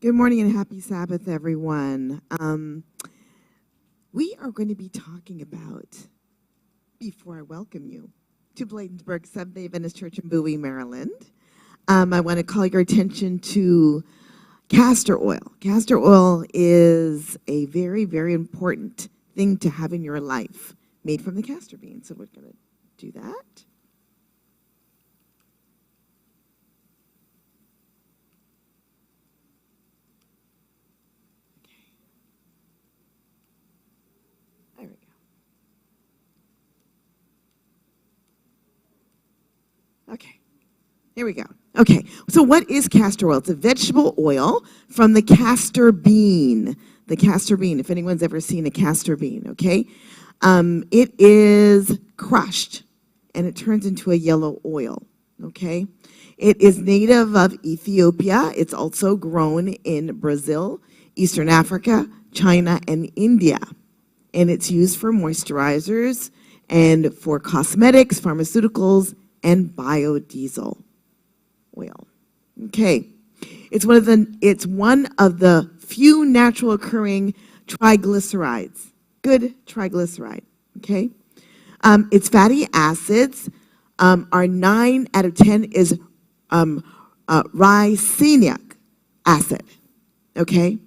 Good morning and happy Sabbath, everyone. We are going to be talking about, before I welcome you to Bladensburg Seventh-day Adventist Church in Bowie, Maryland, I want to call your attention to castor oil. Castor oil is a very, very important thing to have in your life, made from the castor bean. So we're going to do that. Okay, here we go. Okay, so what is castor oil? It's a vegetable oil from the castor bean. The castor bean, if anyone's ever seen a castor bean, okay? It is crushed, and it turns into a yellow oil, okay? It is native of Ethiopia. It's also grown in Brazil, Eastern Africa, China, and India. And it's used for moisturizers and for cosmetics, pharmaceuticals, and biodiesel oil. Okay, it's one of the few natural occurring triglycerides. Good triglyceride. Okay, its fatty acids are 9 out of 10 is ricinic acid. Okay,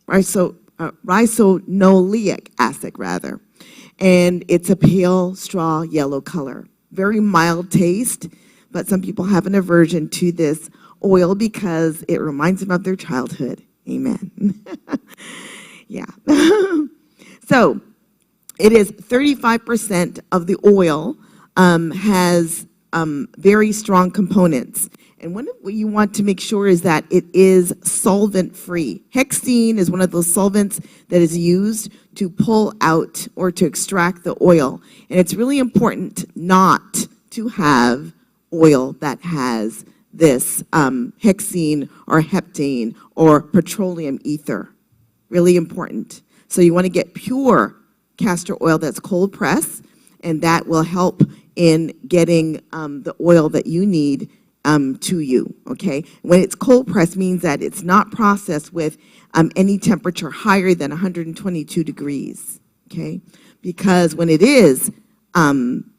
ricinoleic acid rather, and it's a pale straw yellow color. Very mild taste, but some people have an aversion to this oil because it reminds them of their childhood. Amen. Yeah. So it is 35% of the oil has very strong components. And what you want to make sure is that it is solvent-free. Hexene is one of those solvents that is used to pull out or to extract the oil. And it's really important not to have oil that has this hexene or heptane or petroleum ether. Really important. So you want to get pure castor oil that's cold pressed, and that will help in getting the oil that you need to you, okay? When it's cold pressed means that it's not processed with any temperature higher than 122 degrees, okay? Because when it is done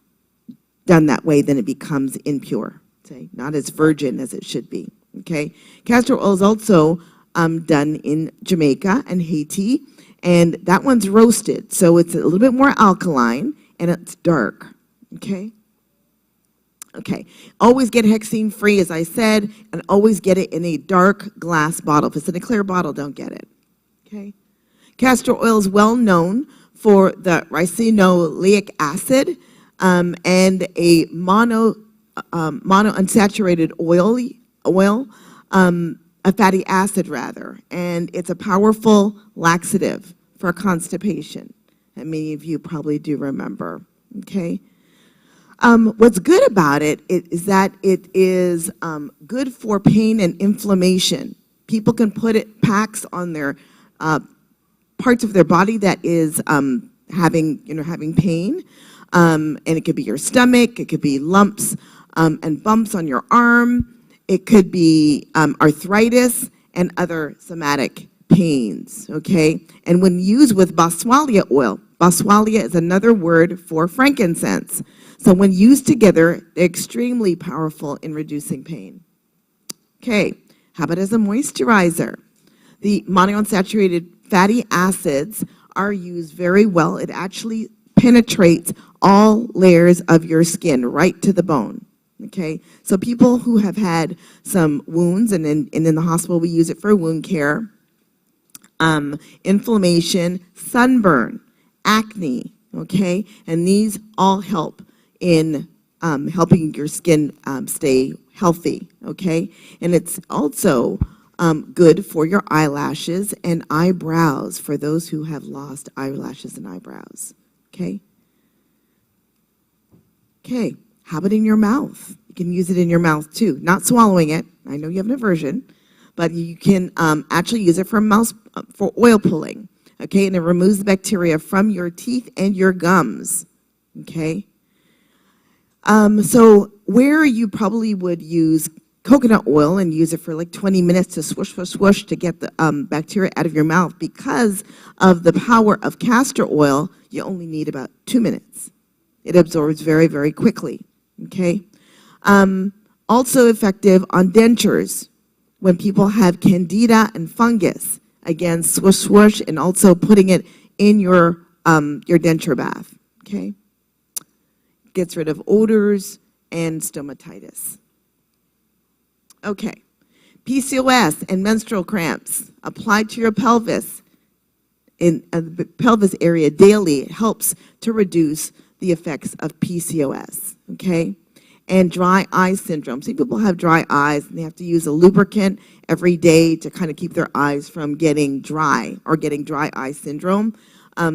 that way, then it becomes impure, okay? Not as virgin as it should be, okay? Castor oil is also done in Jamaica and Haiti, and that one's roasted, so it's a little bit more alkaline, and it's dark, okay? Okay, always get hexene free, as I said, and always get it in a dark glass bottle. If it's in a clear bottle, don't get it. Okay, castor oil is well known for the ricinoleic acid and a monounsaturated oil, a fatty acid rather, and it's a powerful laxative for constipation. And many of you probably do remember. Okay. What's good about it is that it is good for pain and inflammation. People can put packs on their parts of their body that is having pain, and it could be your stomach, it could be lumps and bumps on your arm, it could be arthritis and other somatic pains. Okay, and when used with boswellia oil, boswellia is another word for frankincense. So when used together, they're extremely powerful in reducing pain. Okay, how about as a moisturizer? The monounsaturated fatty acids are used very well. It actually penetrates all layers of your skin, right to the bone. Okay, so people who have had some wounds, and in the hospital we use it for wound care, inflammation, sunburn, acne, okay, and these all help in helping your skin stay healthy, okay? And it's also good for your eyelashes and eyebrows for those who have lost eyelashes and eyebrows, okay? Okay, how about in your mouth? You can use it in your mouth too, not swallowing it. I know you have an aversion, but you can actually use it for oil pulling, okay? And it removes the bacteria from your teeth and your gums, okay? So where you probably would use coconut oil and use it for like 20 minutes to swoosh, swoosh, swoosh to get the bacteria out of your mouth. Because of the power of castor oil, you only need about 2 minutes. It absorbs very, very quickly, okay? Also effective on dentures when people have candida and fungus. Again, swoosh, swoosh, and also putting it in your denture bath, okay? Gets rid of odors and stomatitis. Okay, PCOS and menstrual cramps applied to your pelvis in the pelvis area daily. It helps to reduce the effects of PCOS, okay? And dry eye syndrome. Some people have dry eyes and they have to use a lubricant every day to kind of keep their eyes from getting dry or getting dry eye syndrome.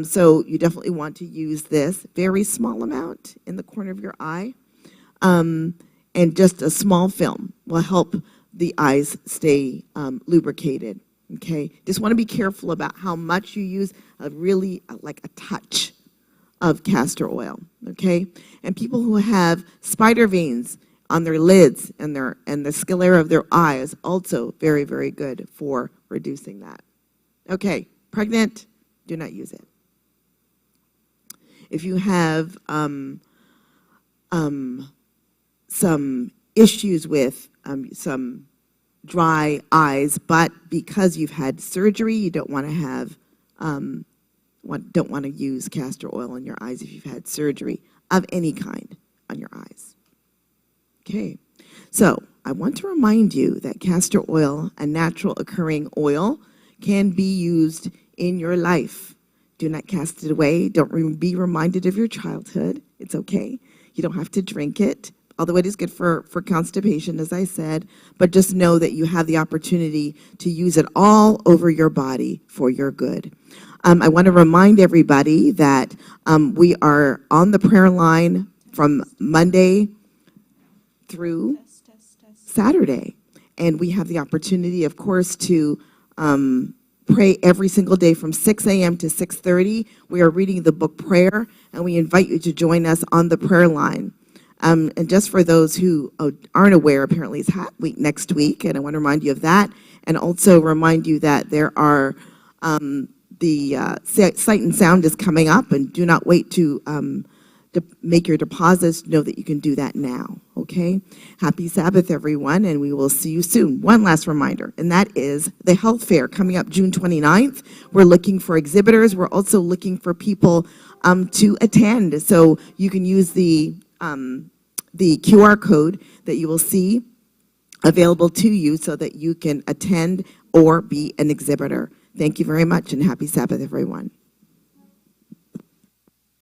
So you definitely want to use this very small amount in the corner of your eye. And just a small film will help the eyes stay lubricated, okay? Just want to be careful about how much you use, like a touch of castor oil, okay? And people who have spider veins on their lids and the sclera of their eyes, also very, very good for reducing that. Okay, pregnant, do not use it. If you have some issues with some dry eyes, but because you've had surgery, you don't want to have don't want to use castor oil on your eyes if you've had surgery of any kind on your eyes. Okay, so I want to remind you that castor oil, a natural occurring oil, can be used in your life. Do not cast it away. Don't be reminded of your childhood. It's okay. You don't have to drink it, although it is good for constipation, as I said, but just know that you have the opportunity to use it all over your body for your good. I want to remind everybody that we are on the prayer line from Monday through Saturday, and we have the opportunity, of course, to pray every single day from 6 a.m. to 6:30. We are reading the book Prayer, and we invite you to join us on the prayer line. And just for those who aren't aware, apparently it's Hat Week next week, and I want to remind you of that, and also remind you that there are the Sight and Sound is coming up, and do not wait to make your deposits. Know that you can do that now, okay? Happy Sabbath, everyone, and we will see you soon. One last reminder, and that is the health fair coming up June 29th. We're looking for exhibitors. We're also looking for people to attend, so you can use the QR code that you will see available to you so that you can attend or be an exhibitor. Thank you very much, and happy Sabbath, everyone.